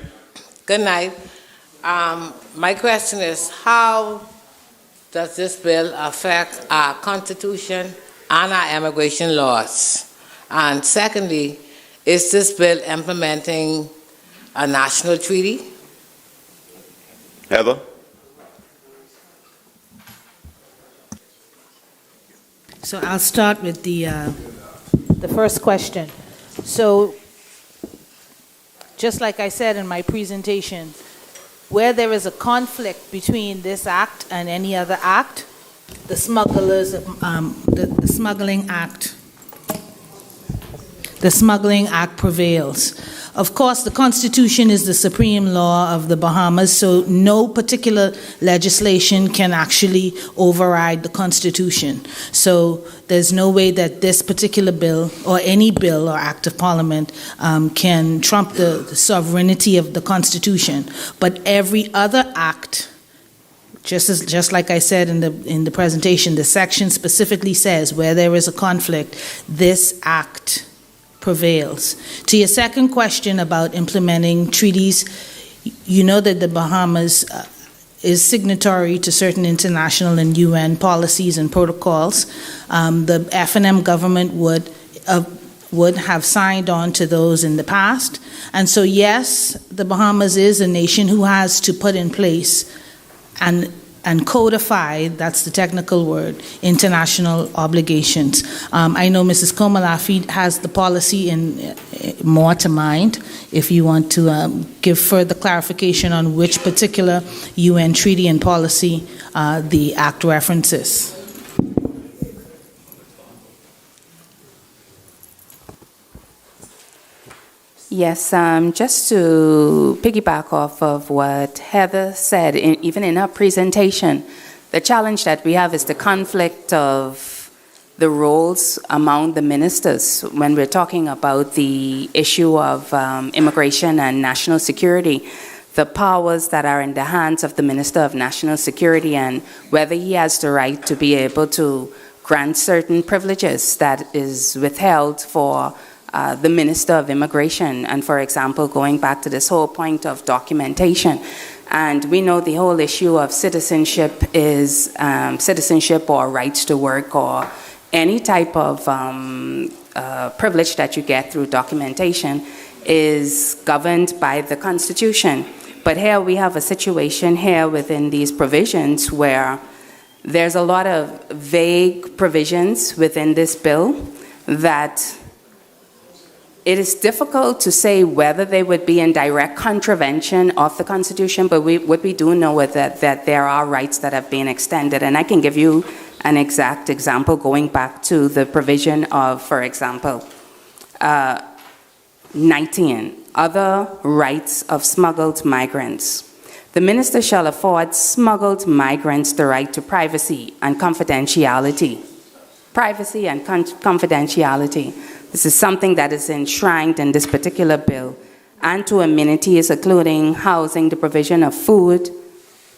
Good night. My question is, how does this bill affect our Constitution and our immigration laws? And secondly, is this bill implementing a national treaty? Heather? So I'll start with the first question. So, just like I said in my presentation, where there is a conflict between this act and any other act, the Smuggling Act prevails. Of course, the Constitution is the supreme law of the Bahamas, so no particular legislation can actually override the Constitution. So there's no way that this particular bill, or any bill or act of Parliament, can trump the sovereignty of the Constitution. But every other act just like I said in the presentation, the section specifically says where there is a conflict, this act prevails. To your second question about implementing treaties, you know that the Bahamas is signatory to certain international and UN policies and protocols. The FNM government would have signed on to those in the past. And so yes, the Bahamas is a nation who has to put in place and codify, that's the technical word, international obligations. I know Mrs. Komalafi has the policy in more to mind, if you want to give further clarification on which particular UN treaty and policy the Act references. Yes, just to piggyback off of what Heather said, even in her presentation, the challenge that we have is the conflict of the roles among the ministers when we're talking about the issue of immigration and national security, the powers that are in the hands of the Minister of National Security and whether he has the right to be able to grant certain privileges that is withheld for the Minister of Immigration, and for example, going back to this whole point of documentation. And we know the whole issue of citizenship is citizenship or rights to work or any type of privilege that you get through documentation is governed by the Constitution. But here we have a situation here within these provisions where there's a lot of vague provisions within this bill that it is difficult to say whether they would be in direct contravention of the Constitution, but what we do know is that there are rights that have been extended. And I can give you an exact example going back to the provision of, for example, 19, other rights of smuggled migrants. The minister shall afford smuggled migrants the right to privacy and confidentiality. Privacy and confidentiality. This is something that is enshrined in this particular bill, and to amenities including housing, the provision of food,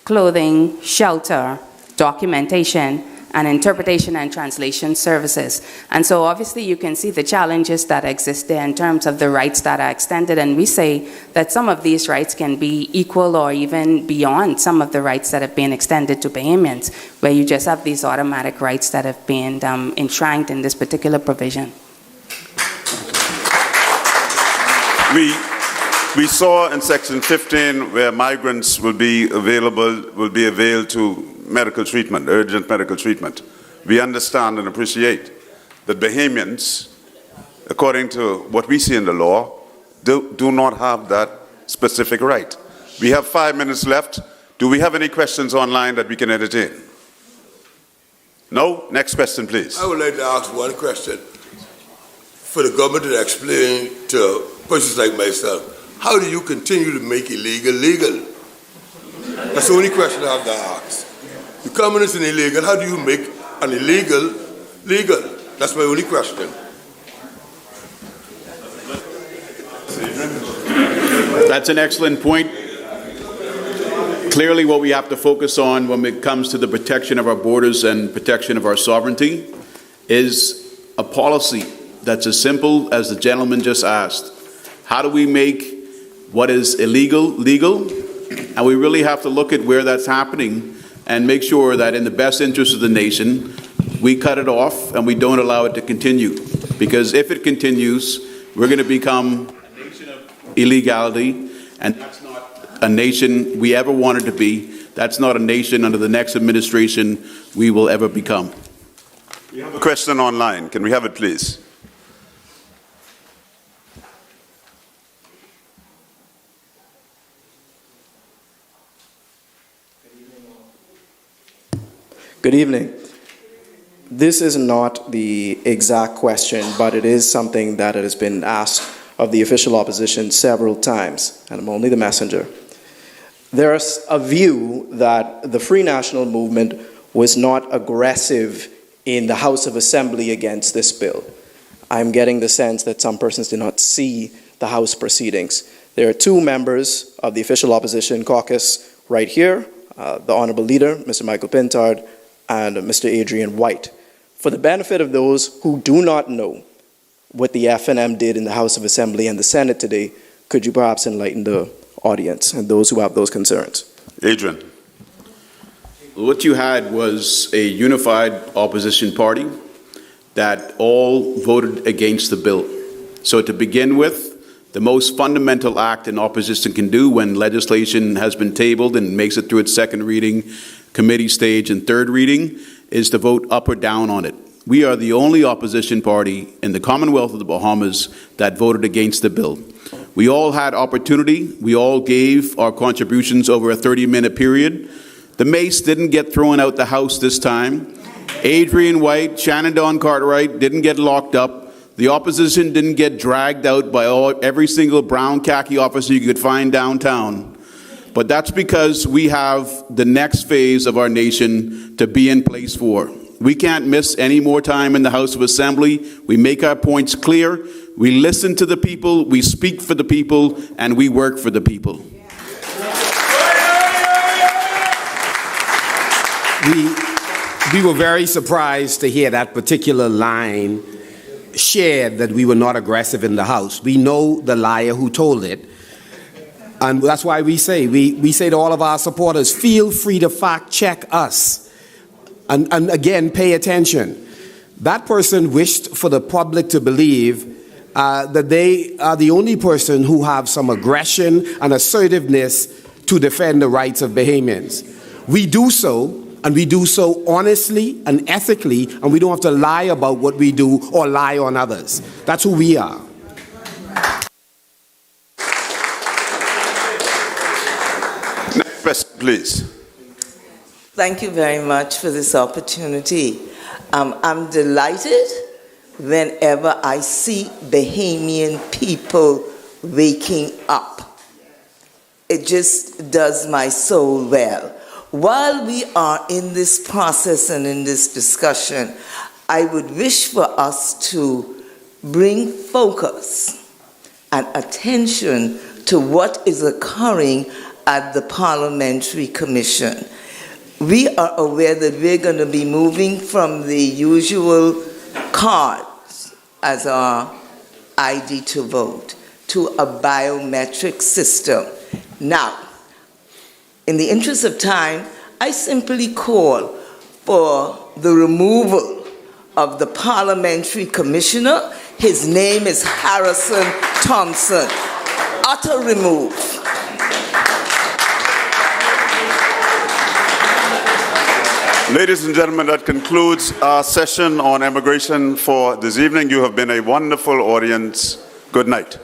clothing, shelter, documentation, and interpretation and translation services. And so obviously you can see the challenges that exist there in terms of the rights that are extended, and we say that some of these rights can be equal or even beyond some of the rights that have been extended to Bahamians, where you just have these automatic rights that have been enshrined in this particular provision. We saw in section 15 where migrants will be availed to medical treatment, urgent medical treatment. We understand and appreciate that Bahamians, according to what we see in the law, do not have that specific right. We have 5 minutes left. Do we have any questions online that we can entertain? No? Next question, please. I would like to ask one question for the government to explain to persons like myself. How do you continue to make illegal legal? That's the only question I have to ask. You come in as an illegal, how do you make an illegal legal? That's my only question. That's an excellent point. Clearly, what we have to focus on when it comes to the protection of our borders and protection of our sovereignty is a policy that's as simple as the gentleman just asked. How do we make what is illegal legal? And we really have to look at where that's happening and make sure that in the best interest of the nation, we cut it off and we don't allow it to continue. Because if it continues, we're going to become a nation of illegality, and that's not a nation we ever wanted to be. That's not a nation under the next administration we will ever become. We have a question online. Can we have it, please? Good evening. This is not the exact question, but it is something that has been asked of the official opposition several times, and I'm only the messenger. There's a view that the Free National Movement was not aggressive in the House of Assembly against this bill. I'm getting the sense that some persons did not see the House proceedings. There are 2 members of the official opposition caucus right here, the Honorable Leader, Mr. Michael Pintard, and Mr. Adrian White. For the benefit of those who do not know what the FNM did in the House of Assembly and the Senate today, could you perhaps enlighten the audience and those who have those concerns? Adrian. What you had was a unified opposition party that all voted against the bill. So to begin with, the most fundamental act an opposition can do when legislation has been tabled and makes it through its second reading, committee stage, and third reading is to vote up or down on it. We are the only opposition party in the Commonwealth of the Bahamas that voted against the bill. We all had opportunity. We all gave our contributions over a 30-minute period. The mace didn't get thrown out the House this time. Adrian White, Shannon Don Cartwright didn't get locked up. The opposition didn't get dragged out by every single brown khaki officer you could find downtown. But that's because we have the next phase of our nation to be in place for. We can't miss any more time in the House of Assembly. We make our points clear. We listen to the people, we speak for the people, and we work for the people. We were very surprised to hear that particular line shared, that we were not aggressive in the House. We know the liar who told it. And that's why we say to all of our supporters, feel free to fact check us. And again, pay attention. That person wished for the public to believe that they are the only person who have some aggression and assertiveness to defend the rights of Bahamians. We do so, and we do so honestly and ethically, and we don't have to lie about what we do or lie on others. That's who we are. Next question, please. Thank you very much for this opportunity. I'm delighted whenever I see Bahamian people waking up. It just does my soul well. While we are in this process and in this discussion, I would wish for us to bring focus and attention to what is occurring at the Parliamentary Commission. We are aware that we're going to be moving from the usual cards as our ID to vote to a biometric system. Now, in the interest of time, I simply call for the removal of the Parliamentary Commissioner. His name is Harrison Thompson. Utter remove. Ladies and gentlemen, that concludes our session on immigration for this evening. You have been a wonderful audience. Good night.